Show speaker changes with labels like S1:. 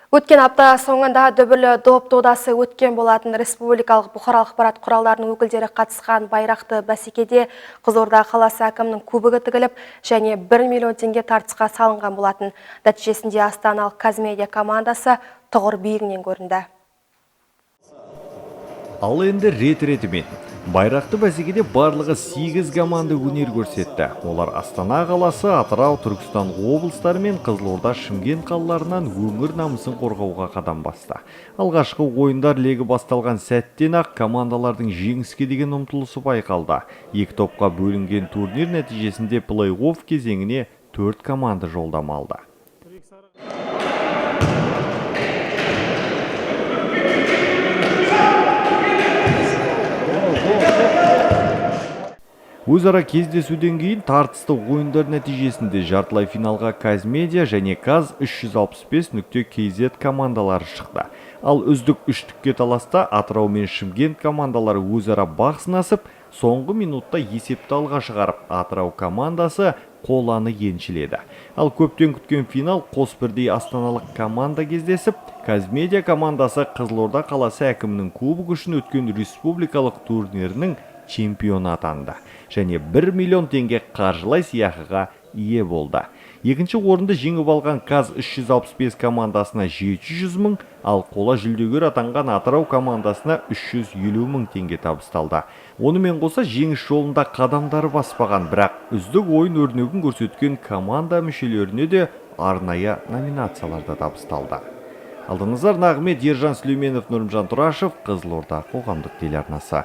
S1: Өткен апта соңында дүбірлі доп додасы өткен болатын. Республикалық бұқаралық ақпарат құралдарының өкілдері қатысқан байрақты бәсекеде Қызылорда қаласы әкімінің кубогы тігіліп, және 1 миллион теңге тартысқа салынған болатын. Нәтижесінде астаналық Қазмедиа командасы тұғыр биігінен көрінді.
S2: Ал енді рет-ретімен. Байрақты бәсекеде барлығы 8 команда өнер көрсетті. Олар Астана қаласы, Атырау, Түркістан облыстары мен Қызылорда, Шымкент қалаларынан өңір намысын қорғауға қадам басты. Алғашқы ойындар легі басталған сәттен-ақ командалардың жеңіске деген ұмтылысы байқалды. Екі топқа бөлінген турнир нәтижесінде плей-офф кезеңіне 4 команда жолдама алды. Өзара кездесуден кейін тартысты ойындар нәтижесінде жартылай финалға Қазмедиа және Каз365.kz командалары шықты. Ал үздік үштікке таласта Атырау мен Шымкент командалары өзара бақ сынасып, соңғы минутта есепті алға шығарып, Атырау командасы қоланы еншіледі. Ал көптен күткен финал қос бірдей астаналық команда кездесіп, Қазмедиа командасы Қызылорда қаласы әкімінің кубогы үшін өткен республикалық турнирінің чемпионы атанды және 1 миллион теңге қаржылай сыйақыға ие болды. Екінші орынды жеңіп алған Каз365 командасына 700 мың, ал қола жүлдегер атанған Атырау командасына 350 мың теңге табысталды. Онымен қоса жеңіс жолында қадамдары баспаған, бірақ үздік ойын өрнегін көрсеткен команда мүшелеріне де арнайы номинацияларда табысталды. Алдыңыздар Нағмет, Ержан Сүлейменов, Нұрымжан Тұрашев, Қызылорда қоғамдық телеарнасы.